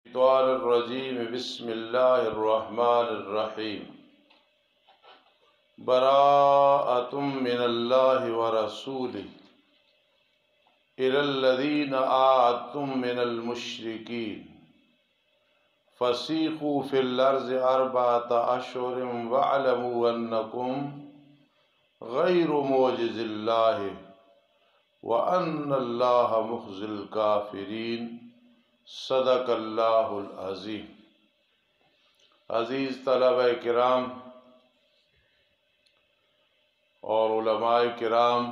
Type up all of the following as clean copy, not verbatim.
الشیطان الرجیم بسم اللہ الرحمن الرحیم براءۃ من اللہ ورسولہ الی الذین عاہدتم من المشرکین فسیحوا فی الارض اربعۃ اشہر واعلموا انکم غیر معجز اللہ وان اللہ مخزی الکافرین صدق اللہ العظیم۔ عزیز طلبہ کرام اور علماء کرام،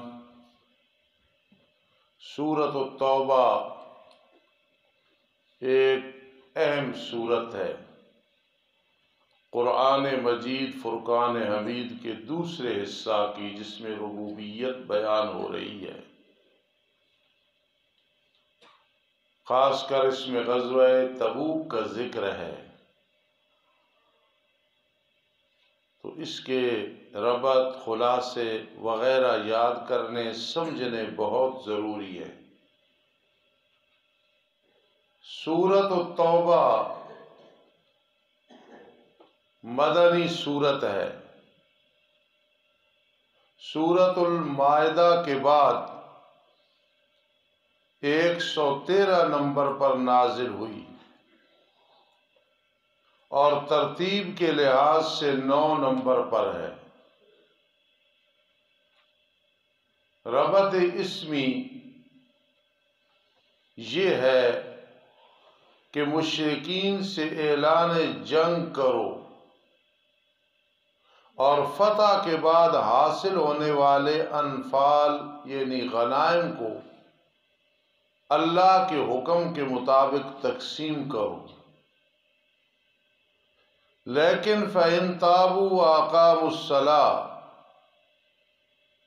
سورۃ التوبہ ایک اہم سورت ہے قرآن مجید فرقان حمید کے دوسرے حصہ کی، جس میں ربوبیت بیان ہو رہی ہے۔ خاص کر اس میں غزوہ تبوک کا ذکر ہے، تو اس کے ربط، خلاصے وغیرہ یاد کرنے سمجھنے بہت ضروری ہے۔ سورۃ التوبہ مدنی سورت ہے۔ سورۃ المائدہ کے بعد 113 نمبر پر نازل ہوئی اور ترتیب کے لحاظ سے 9 نمبر پر ہے۔ ربط اسمی یہ ہے کہ مشرکین سے اعلان جنگ کرو اور فتح کے بعد حاصل ہونے والے انفال یعنی غنائم کو اللہ کے حکم کے مطابق تقسیم کرو، لیکن فَإِن تَابُوا وَأَقَامُوا الصَّلَاةَ،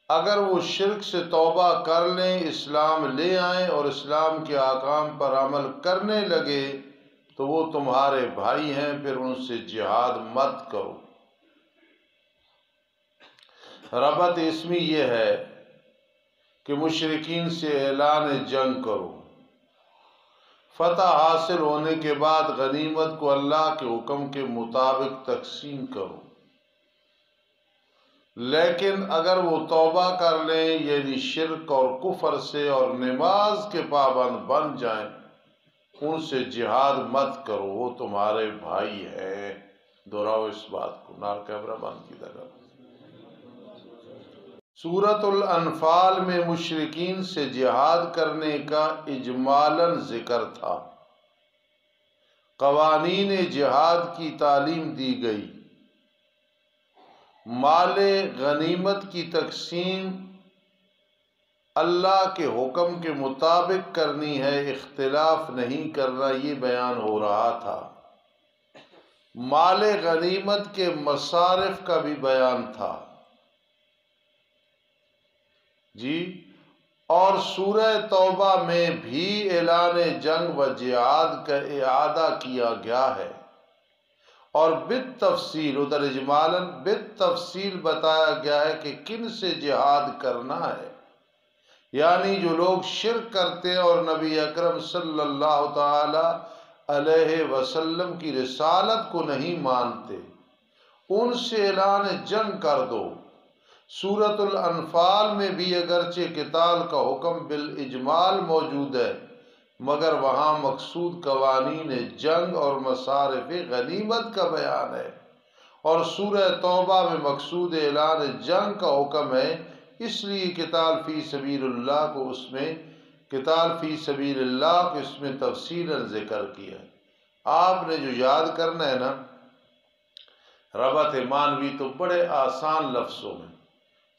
اگر وہ شرک سے توبہ کر لیں، اسلام لے آئیں اور اسلام کے احکام پر عمل کرنے لگے تو وہ تمہارے بھائی ہیں، پھر ان سے جہاد مت کرو۔ ربط اسمی یہ ہے کہ مشرکین سے اعلان جنگ کرو، فتح حاصل ہونے کے بعد غنیمت کو اللہ کے حکم کے مطابق تقسیم کرو، لیکن اگر وہ توبہ کر لیں یعنی شرک اور کفر سے اور نماز کے پابند بن جائیں، ان سے جہاد مت کرو، وہ تمہارے بھائی ہیں۔ دہراؤ اس بات کو، نار کیمرہ بند کی طرح۔ سورۃ الانفال میں مشرکین سے جہاد کرنے کا اجمالاً ذکر تھا، قوانین جہاد کی تعلیم دی گئی، مال غنیمت کی تقسیم اللہ کے حکم کے مطابق کرنی ہے، اختلاف نہیں کرنا، یہ بیان ہو رہا تھا۔ مال غنیمت کے مصارف کا بھی بیان تھا اور سورہ توبہ میں بھی اعلان جنگ و جہاد کا اعادہ کیا گیا ہے اور بالتفصیل، ادھر اجمالاً بالتفصیل بتایا گیا ہے کہ کن سے جہاد کرنا ہے، یعنی جو لوگ شرک کرتے ہیں اور نبی اکرم صلی اللہ تعالی علیہ وسلم کی رسالت کو نہیں مانتے، ان سے اعلان جنگ کر دو۔ سورۃ الانفال میں بھی اگرچہ قتال کا حکم بالاجمال موجود ہے، مگر وہاں مقصود قوانین جنگ اور مصارف غنیمت کا بیان ہے، اور سورہ توبہ میں مقصود اعلان جنگ کا حکم ہے، اس لیے قتال فی سبیل اللہ کو اس میں تفصیلاً ذکر کیا ہے۔ آپ نے جو یاد کرنا ہے نا، ربط معنوی تو بڑے آسان لفظوں میں،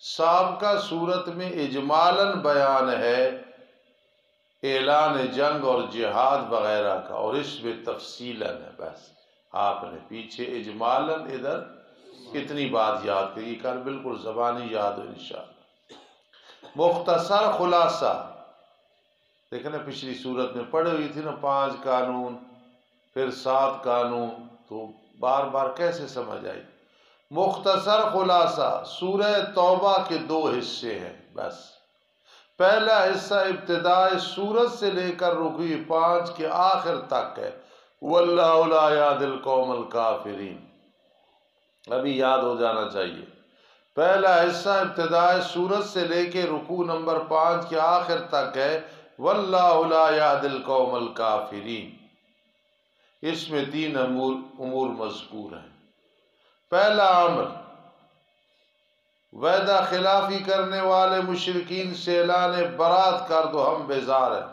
سابقہ صورت میں اجمالاً بیان ہے اعلان جنگ اور جہاد وغیرہ کا، اور اس میں تفصیلاً ہے، بس آپ نے پیچھے اجمالاً ادھر اتنی بات یاد کری، کل بالکل زبانی یاد ہو انشاءاللہ۔ مختصر خلاصہ دیکھنا، پچھلی صورت میں پڑھی ہوئی تھی نا، 5 قانون پھر 7 قانون، تو بار بار کیسے سمجھ آئی۔ مختصر خلاصہ، سورہ توبہ کے 2 حصے ہیں بس۔ پہلا حصہ ابتدائے سورت سے لے کر رکوع 5 کے آخر تک ہے، واللہ لا یہدی القوم الکافرین۔ ابھی یاد ہو جانا چاہیے، پہلا حصہ ابتدائے سورت سے لے کے رکوع نمبر 5 کے آخر تک ہے واللہ لا یہدی القوم الکافرین۔ اس میں 3 امور مذکور ہیں۔ پہلا امر، وعدہ خلافی کرنے والے مشرکین سے اعلان برات کر دو، ہم بیزار ہیں۔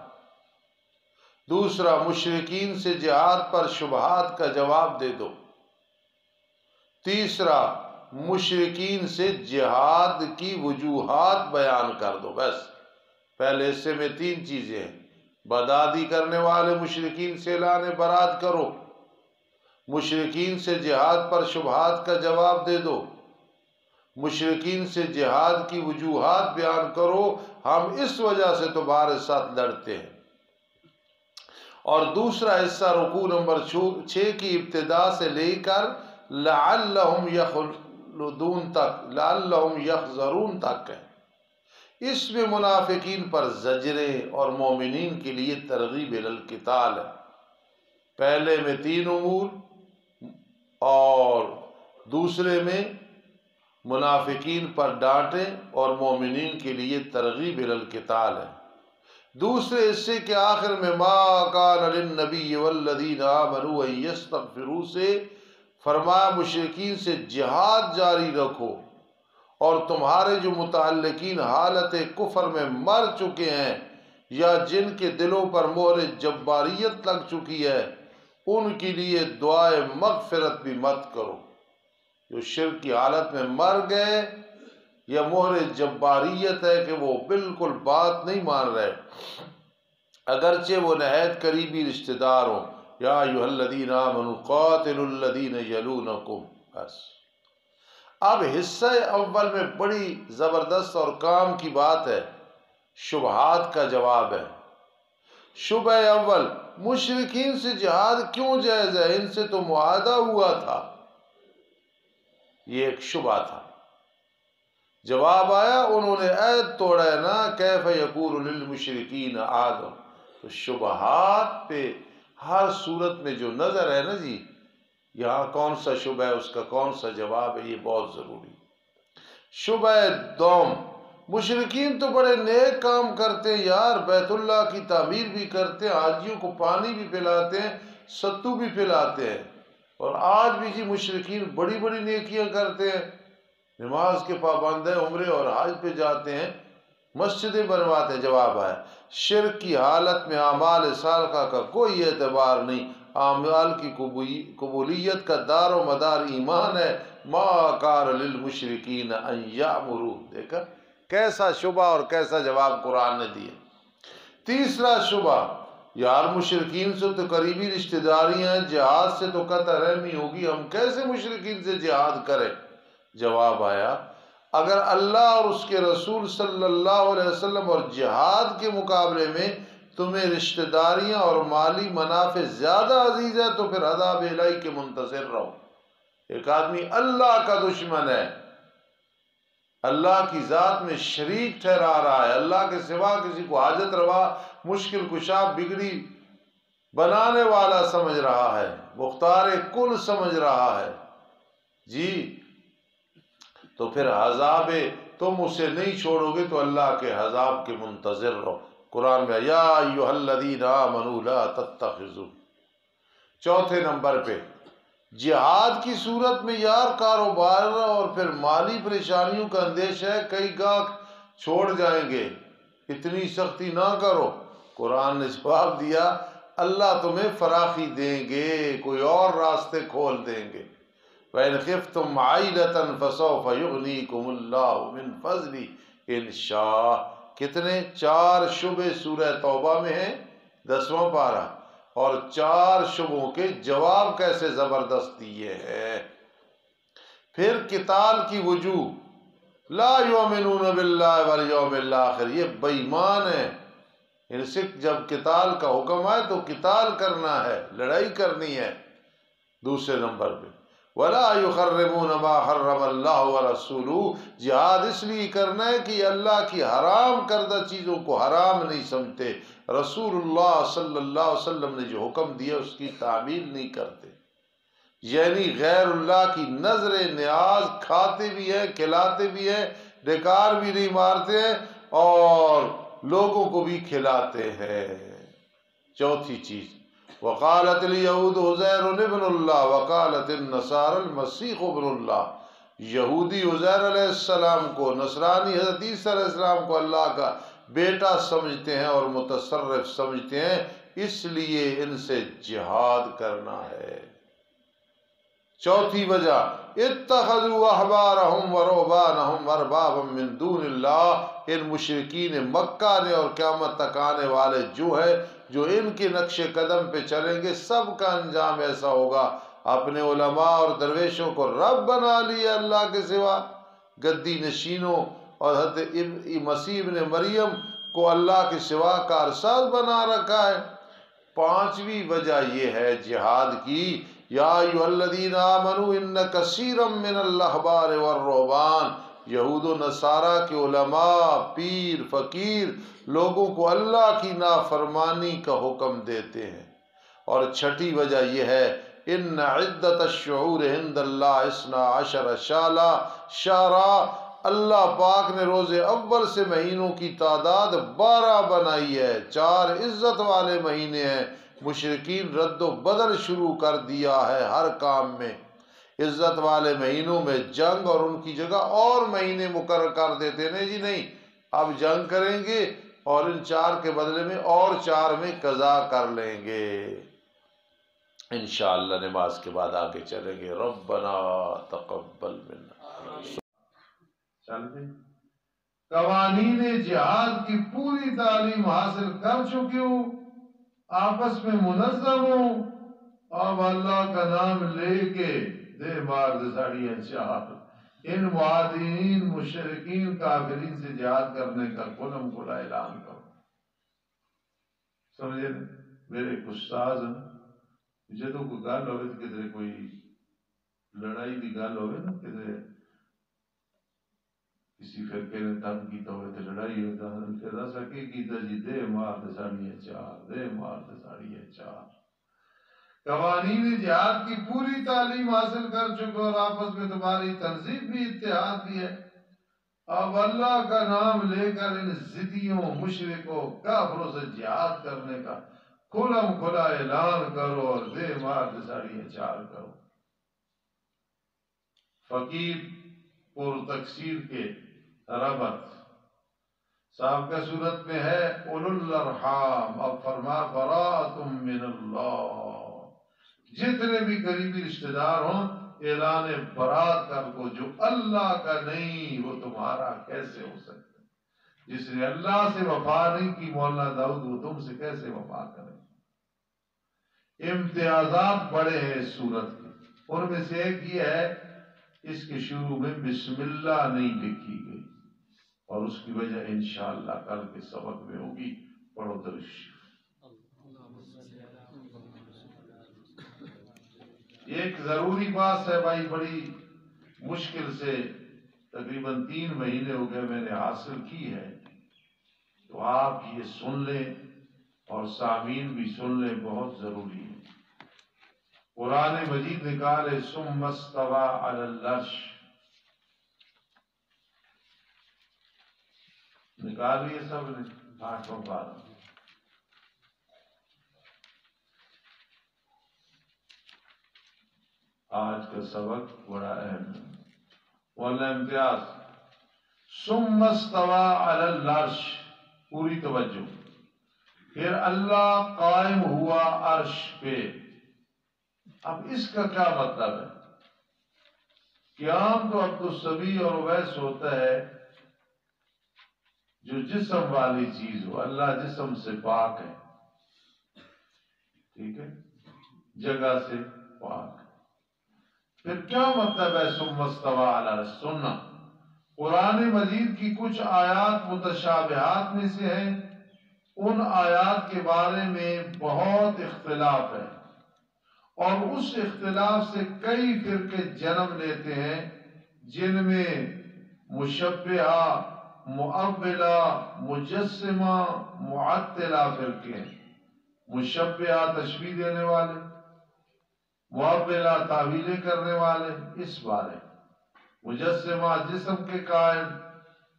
دوسرا، مشرکین سے جہاد پر شبہات کا جواب دے دو۔ تیسرا، مشرکین سے جہاد کی وجوہات بیان کر دو۔ بس پہلے حصے میں 3 چیزیں ہیں، بدعادی کرنے والے مشرکین سے اعلان برات کرو، مشرکین سے جہاد پر شبہات کا جواب دے دو، مشرکین سے جہاد کی وجوہات بیان کرو، ہم اس وجہ سے تمہارے ساتھ لڑتے ہیں۔ اور دوسرا حصہ رکوع نمبر 6 کی ابتدا سے لے کر لعلہم یحذرون تک ہے۔ اس میں منافقین پر زجریں اور مومنین کے لیے ترغیب الی القتال ہے۔ پہلے میں 3 امور اور دوسرے میں منافقین پر ڈانٹیں اور مومنین کے لیے ترغیب الی القتال ہے۔ دوسرے حصے کے آخر میں ما کان للنبی والذین آمنوا ان یستغفروا سے فرمایا مشرکین سے جہاد جاری رکھو، اور تمہارے جو متعلقین حالت کفر میں مر چکے ہیں یا جن کے دلوں پر مہر جباریت لگ چکی ہے، ان کے لیے دعائے مغفرت بھی مت کرو۔ جو شرک کی حالت میں مر گئے یا مہر جباریت ہے کہ وہ بالکل بات نہیں مان رہے، اگرچہ وہ نہایت قریبی رشتہ دار ہوں، یا ایھا الذین آمنوا قاتلوا الذین یلونکم۔ بس اب حصہ اول میں بڑی زبردست اور کام کی بات ہے، شبہات کا جواب ہے۔ شبہ اول، مشرکین سے جہاد کیوں جائز ہے؟ ان سے تو معاہدہ ہوا تھا۔ یہ ایک شبہ تھا۔ جواب آیا انہوں نے عہد توڑا ہے نا، کیف یکون للمشرکین عہد۔ تو شبہات پہ ہر صورت میں جو نظر ہے نا جی، یہاں کون سا شبہ ہے، اس کا کون سا جواب ہے، یہ بہت ضروری۔ شبہ دوم، مشرکین تو بڑے نیک کام کرتے ہیں یار، بیت اللہ کی تعمیر بھی کرتے ہیں، حاجیوں کو پانی بھی پلاتے ہیں، ستو بھی پلاتے ہیں، اور آج بھی جی مشرکین بڑی بڑی نیکیاں کرتے ہیں، نماز کے پابند ہیں، عمرے اور حج پہ جاتے ہیں، مسجدیں بنواتے ہیں۔ جواب آیا شرک کی حالت میں اعمال صالحہ کا کوئی اعتبار نہیں، اعمال کی قبولیت کا دار و مدار ایمان ہے۔ ما کان للمشرکین ان یعمروا، دیکھا کیسا شبہ اور کیسا جواب قرآن نے دیا۔ تیسرا شبہ، یار مشرکین سے تو قریبی رشتہ داریاں ہیں، جہاد سے تو قطع رحمی ہوگی، ہم کیسے مشرکین سے جہاد کریں؟ جواب آیا اگر اللہ اور اس کے رسول صلی اللہ علیہ وسلم اور جہاد کے مقابلے میں تمہیں رشتہ داریاں اور مالی منافع زیادہ عزیز ہے تو پھر عذاب الہی کے منتظر رہو۔ ایک آدمی اللہ کا دشمن ہے، اللہ کی ذات میں شریک ٹھہرا رہا ہے، اللہ کے سوا کسی کو حاجت روا، مشکل کشا، بگڑی بنانے والا سمجھ رہا ہے، مختار کل سمجھ رہا ہے جی، تو پھر عذاب تم اسے نہیں چھوڑو گے تو اللہ کے عذاب کے منتظر رہو۔ قرآن میں یا ایھا الذین آمنوا لا تتخذوا۔ چوتھے نمبر پہ جہاد کی صورت میں یار کاروبار اور پھر مالی پریشانیوں کا اندیشہ ہے، کئی گاہک چھوڑ جائیں گے، اتنی سختی نہ کرو۔ قرآن نے جواب دیا اللہ تمہیں فراخی دیں گے، کوئی اور راستے کھول دیں گے۔ وَإِنْ خِفْتُمْ عَيْلَةً فَسَوْفَ يُغْنِيكُمُ اللَّهُ مِنْ فَضْلِهِ إِنْ شَاءَ۔ کتنے؟ 4 شبے سورہ توبہ میں ہیں، 10واں پارہ، اور 4 شبوں کے جواب کیسے زبردست دیے ہیں۔ پھر قتال کی وجوہ، لا یؤمنون باللہ والیوم الآخر، یہ بے ایمان ہیں، ان سے جب قتال کا حکم آئے تو قتال کرنا ہے، لڑائی کرنی ہے۔ دوسرے نمبر پہ ولا یحرمون ما حرم اللہ ورسولہ، جہاد اس لیے کرنا ہے کہ اللہ کی حرام کردہ چیزوں کو حرام نہیں سمجھتے، رسول اللہ صلی اللہ علیہ وسلم نے جو حکم دیا اس کی تعمیل نہیں کرتے، یعنی غیر اللہ کی نظر نیاز کھاتے بھی ہیں، کھلاتے بھی ہیں، ڈکار بھی نہیں مارتے ہیں اور لوگوں کو بھی کھلاتے ہیں۔ چوتھی چیز، وقالت الیہود عزیر ابن اللہ وقالت النصارى المسیح ابن اللہ، یہودی عزیر علیہ السلام کو، نصرانی حضرت عیسیٰ علیہ السلام کو اللہ کا بیٹا سمجھتے ہیں اور متصرف سمجھتے ہیں، اس لیے ان سے جہاد کرنا ہے۔ چوتھی وجہ، اتخذوا احبارهم ورهبانهم اربابا من دون اللہ، ان مشرکین مکہ نے اور قیامت تک آنے والے جو ہے جو ان کے نقش قدم پہ چلیں گے، سب کا انجام ایسا ہوگا، اپنے علماء اور درویشوں کو رب بنا لیا اللہ کے سوا، گدی نشینوں اور حضرت مسیح ابن مریم کو اللہ کے سوا کارساز بنا رکھا ہے۔ پانچویں وجہ یہ ہے جہاد کی، یا ایھا الذین آمنوا ان کثیرا من الاحبار والرہبان، یہود و نصارہ کے علماء، پیر، فقیر لوگوں کو اللہ کی نافرمانی کا حکم دیتے ہیں۔ اور چھٹی وجہ یہ ہے، ان عدت الشہور عند اللہ 12 شہرا، اللہ پاک نے روز اول سے مہینوں کی تعداد 12 بنائی ہے، 4 عزت والے مہینے ہیں۔ مشرکین رد و بدل شروع کر دیا ہے ہر کام میں، عزت والے مہینوں میں جنگ اور ان کی جگہ اور مہینے مقرر کر دیتے، نہیں جی نہیں، اب جنگ کریں گے اور ان 4 کے بدلے میں اور 4 میں قضا کر لیں گے۔ انشاءاللہ نماز کے بعد آگے چلیں گے۔ ربنا تقبل منا۔ قوانین جہاد کی پوری تعلیم حاصل کر چکے ہوں، آپس میں منظم ہوں، اب اللہ کا نام لے کے دے مار دساڑیاں چار، ان معادین مشرکین کافرین سے جہاد کرنے کا کھلم کھلا اعلان کرو۔ سمجھے میرے ایک استاذ جدوں کوئی گل ہوئے تو کدھر کوئی لڑائی کی گل ہوئے نا، کدھر کسی فرقے نے تنگ کیتا ہوئے تو لڑائی ہوتا ہے، پھر ایسا کی کیتا جی دے مار دساڑیاں چار، دے مار دساڑیاں چار۔ قوانین جہاد کی پوری تعلیم حاصل کر چکے اور آپس میں تمہاری تنظیم بھی اتحاد بھی ہے، اب اللہ کا نام لے کر ان ضدیوں، مشرکوں، کافروں سے جہاد کرنے کا کھلم کھلا اعلان کرو اور دے مار دساڑیاں چار کرو۔ فقیر پر تکثیر کے ربط سابقہ صورت میں ہے اولو الارحام، اب فرما براءۃ من اللہ، جتنے بھی قریبی رشتہ دار ہوں اعلان برات کر کو، جو اللہ کا نہیں وہ تمہارا کیسے ہو سکتا ہے؟ جس نے اللہ سے وفا نہیں کی مولانا داؤد، وہ تم سے کیسے وفا کرے؟ امتیازات بڑے ہیں اس صورت کے، ان میں سے ایک یہ ہے اس کے شروع میں بسم اللہ نہیں لکھی گئی، اور اس کی وجہ انشاءاللہ کل کے سبق میں ہوگی۔ پڑھو درش۔ یہ ایک ضروری بات ہے بھائی، بڑی مشکل سے تقریباً 3 مہینے ہو گئے میں نے حاصل کی ہے، تو آپ یہ سن لیں اور سامعین بھی سن لیں، بہت ضروری ہے۔ قرآن مجید نکالے ثم استوى علی العرش، نکال لیے سب نے 8واں پارہ۔ آج کا سبق بڑا اہم ہے، والا امتیاز ثم استوى علی العرش، پوری توجہ، پھر اللہ قائم ہوا عرش پہ۔ اب اس کا کیا مطلب ہے؟ قیام تو عبد الصبی اور اویس ہوتا ہے جو جسم والی چیز ہو، اللہ جسم سے پاک ہے، ٹھیک ہے، جگہ سے پاک۔ پھر کیا مطلب ہے ثم استوى علی العرش؟ سننا، قرآن مجید کی کچھ آیات متشابہات میں سے ہیں، ان آیات کے بارے میں بہت اختلاف ہے، اور اس اختلاف سے کئی فرقے جنم لیتے ہیں جن میں مشبہہ، مؤولہ، مجسمہ، معطلہ فرقے ہیں۔ مشبہہ تشبیہ دینے والے، مؤولہ تعویلیں کرنے والے اس بارے، مجسمہ جسم کے قائل،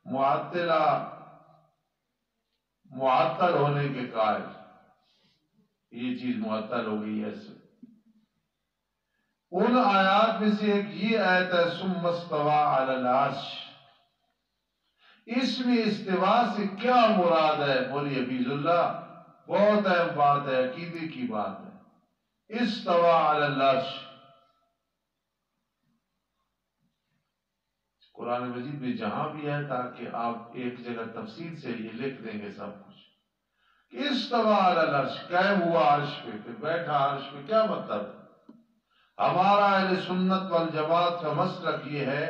معطلہ معطل ہونے کے قائل، یہ چیز معطل ہو گئی ایسے۔ ان آیات میں سے ایک یہ آیت ہے ثم استوى علی العرش۔ اس میں استوا سے کیا مراد ہے؟ بولی حفیظ اللہ، بہت اہم بات ہے، عقیدے کی بات ہے۔ استوى علی العرش، قرآن مجید میں جہاں بھی ہے، تاکہ آپ ایک جگہ تفصیل سے یہ لکھ دیں گے سب کچھ کہ استوى علی العرش، قائم ہوا عرش پہ، پھر بیٹھا عرش پہ، کیا مطلب ہے؟ ہمارا اہل سنت والجماعت کا مسلک یہ ہے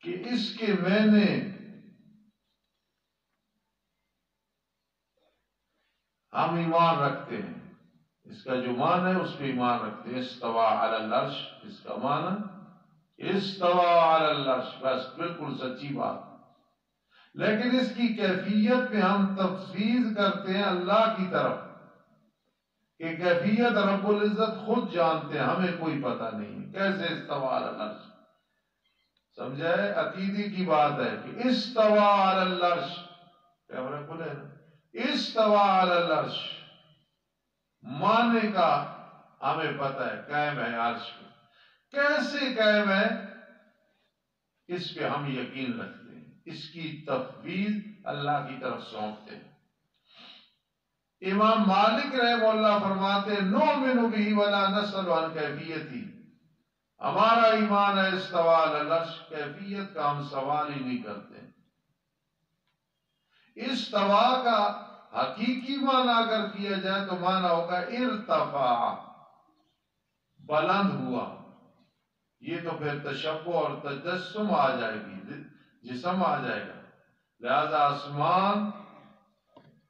کہ اس کے معنی ہم ایمان رکھتے ہیں، اس کا جو معنی ہے اس پہ ایمان رکھتے ہیں۔ استوى علی العرش، اس کا معنی استوى علی العرش، بس بالکل سچی بات۔ لیکن اس کی کیفیت میں ہم تفویض کرتے ہیں اللہ کی طرف کہ کیفیت رب العزت خود جانتے ہیں، ہمیں کوئی پتہ نہیں کیسے استوى علی العرش۔ سمجھے؟ عقیدے کی بات ہے کہ استوى علی العرش، کیمرہ کھلے نا، استوى علی العرش معنی کا ہمیں پتہ ہے، قائم ہے عرش پہ۔ کیسے قائم ہے اس پہ ہم یقین رکھتے ہیں، اس کی تفویض اللہ کی طرف سونپتے ہیں۔ امام مالک رحمہ اللہ فرماتے نؤمن بہ ولا نسأل عن کیفیتہ، ہمارا ایمان ہے استوى علی العرش، کیفیت کا ہم سوال ہی نہیں کرتے۔ استوى کا حقیقی معنی اگر کیا جائے تو معنی ہوگا ارتفاع، بلند ہوا۔ یہ تو پھر تشبہ اور تجسم آ جائے گی، جسم آ جائے گا، لہذا آسمان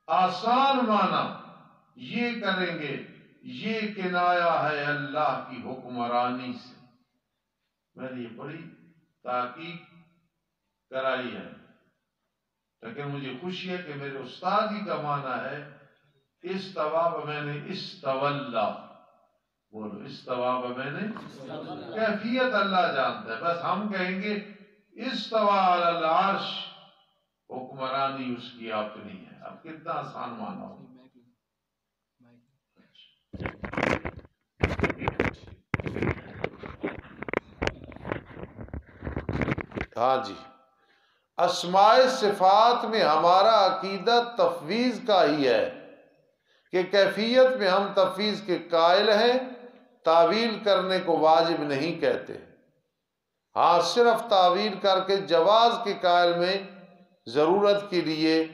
آسان معنی یہ کریں گے، یہ کنایا ہے اللہ کی حکمرانی سے۔ میں نے یہ بڑی تحقیق کرائی ہے، لیکن مجھے خوشی ہے کہ میرے استاد ہی کا معنی ہے استوا میں نے استولا، بولو استوا میں نے، کیفیت اللہ جانتا ہے، بس ہم کہیں گے استوا علی العرش، حکمرانی اس کی اپنی ہے۔ اب کتنا آسان معنی ہو۔ ہاں جی، اسماء صفات میں ہمارا عقیدہ تفویض کا ہی ہے کہ کیفیت میں ہم تفویض کے قائل ہیں، تعویل کرنے کو واجب نہیں کہتے۔ ہاں صرف تعویل کر کے جواز کے قائل میں ضرورت کے لیے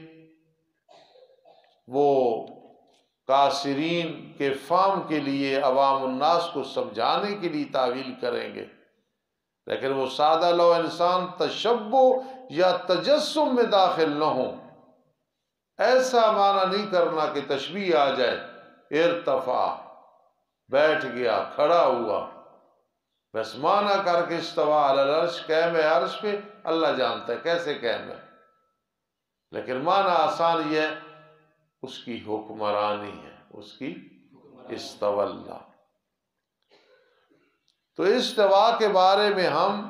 وہ قاصرین کے فہم کے لیے عوام الناس کو سمجھانے کے لیے تعویل کریں گے، لیکن وہ سادہ لو انسان تشبہ یا تجسم میں داخل نہ ہو۔ ایسا معنی نہیں کرنا کہ تشبیہ آ جائے، ارتفاع، بیٹھ گیا، کھڑا ہوا، بس معنی کر کے استوى علی العرش، قائم ہے عرش پہ، اللہ جانتا ہے کیسے قائم ہے، لیکن معنی آسان یہ ہے اس کی حکمرانی ہے، اس کی استولا۔ تو استوا کے بارے میں ہم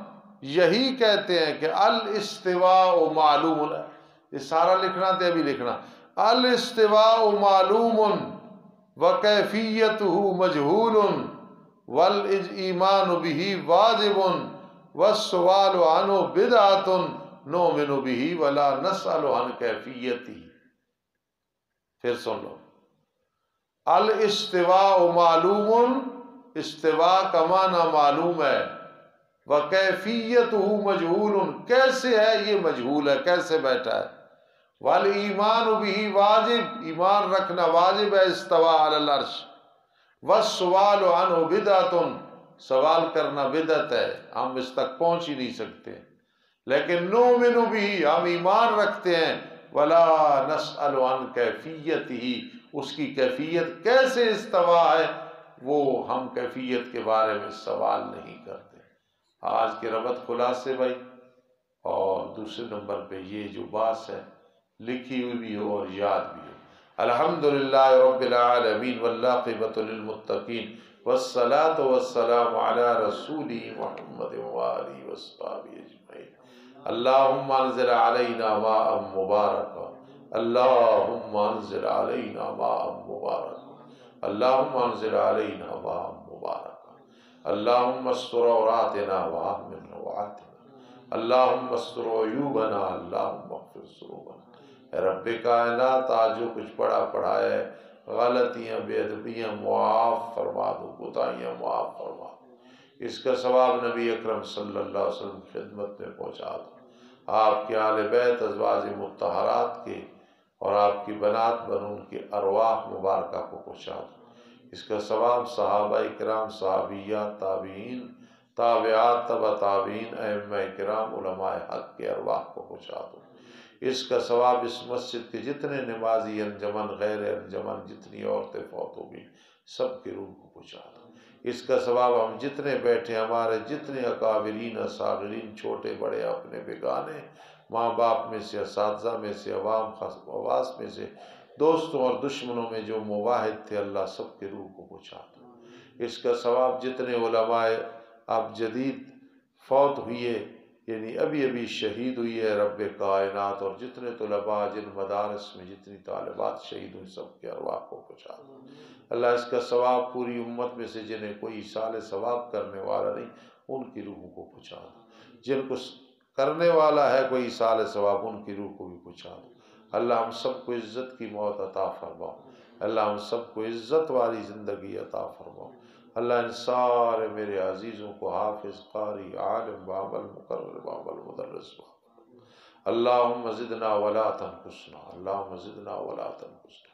یہی کہتے ہیں کہ الاستواء معلوم، یہ سارا لکھنا تھے ابھی لکھنا، الاستواء معلوم وکیفیتہ مجہول والایمان بہ واجب والسؤال عنہ بدعۃ نؤمن بہ ولا نسأل عن کیفیتہ۔ پھر سن لو، الاستواء معلوم، استوا کا معنی معلوم ہے، وکیفیتہ مجہول، کیسے ہے یہ مجہول ہے، کیسے بیٹھا ہے، والایمان بہ واجب، ایمان رکھنا واجب ہے استوى علی العرش، والسؤال عنہ بدعۃ، سوال کرنا بدعت ہے، ہم اس تک پہنچ ہی نہیں سکتے، لیکن نؤمن بہ، ہم ایمان رکھتے ہیں، ولا نسأل عن کیفیتہ، اس کی کیفیت کیسے استوا ہے وہ ہم کیفیت کے بارے میں سوال نہیں کرتے۔ آج کے ربط خلاصے بھائی، اور دوسرے نمبر پہ یہ جو بات ہے لکھی ہوئی بھی ہو اور یاد بھی ہو۔ الحمدللہ رب العالمین والعاقبۃ للمتقین والصلاة والسلام علی رسول محمد وآلہ وصحبہ اجمعین۔ اللہم انزل علینا ماء مبارکا، اللہم انزل علینا ماء مبارکا، اللہم انزل علینا ماء مبارکا، اللہم استر عوراتنا وآمن روعاتنا، اللہم استر عیوبنا، اللہم اغفر ذنوبنا۔ اے رب کائنات، آج جو کچھ پڑھا ہے، غلطیاں بے ادبیاں معاف فرما دو، کوتاہیاں معاف فرما دو۔ اس کا ثواب نبی اکرم صلی اللہ علیہ وسلم کی خدمت میں پہنچا دو، آپ کے آل بیت ازواج مطہرات کے اور آپ کی بنات بنون کی ارواح مبارکہ کو پہنچا دو۔ اس کا ثواب صحابہ کرام، صحابیات، تابعین، تابعات، تبع تابعین، ائمہ کرام، علماء حق کے ارواح کو پہنچا دو۔ اس کا ثواب اس مسجد کے جتنے نمازی انجمن، غیر انجمن، جتنی عورتیں فوت ہو گئی، سب کی روح کو پہنچا دو۔ اس کا ثواب ہم جتنے بیٹھے، ہمارے جتنے اکابرین، اصاغرین، چھوٹے بڑے، اپنے بیگانے، ماں باپ میں سے، اساتذہ میں سے، عوام خواص میں سے، دوستوں اور دشمنوں میں جو مواحد تھے، اللہ سب کے روح کو پہنچا دو۔ اس کا ثواب جتنے علماء اب جدید فوت ہوئے، یعنی ابھی شہید ہوئی ہے رب کائنات، اور جتنے طلباء جن مدارس میں جتنی طالبات شہید ہوئی، سب کے ارواح کو پہنچا دو۔ اللہ اس کا ثواب پوری امت میں سے جنہیں کوئی ایصال ثواب کرنے والا نہیں، ان کی روحوں کو پہنچا دو۔ جن کو کرنے والا ہے کوئی ایصال ثواب، ان کی روح کو بھی پہنچا دو۔ اللہ ہم سب کو عزت کی موت عطا فرماؤ، اللہ ہم سب کو عزت والی زندگی عطا فرماؤ۔ اللہ ان سارے میرے عزیزوں کو حافظ، قاری، عالم، بعمل، مقرر، بعمل، مدرس، اللہم زدنا ولا تنقصنا، اللہم زدنا ولا تنقصنا۔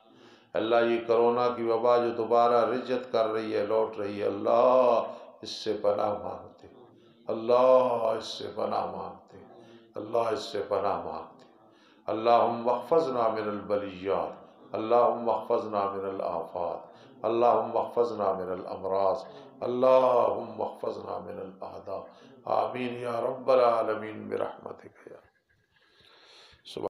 اللہ یہ کرونا کی وبا جو دوبارہ رجت کر رہی ہے، لوٹ رہی ہے، اللہ اس سے پناہ مانگتے، اللہ اس سے پناہ مانگتے، اللہ اس سے پناہ مانگتے۔ اللہم احفظنا من البلیات، اللہم احفظنا من الآفات، اللہم احفظنا من الامراض، اللہم احفظنا من الاعداء، آمین یا رب العالمین برحمتک یا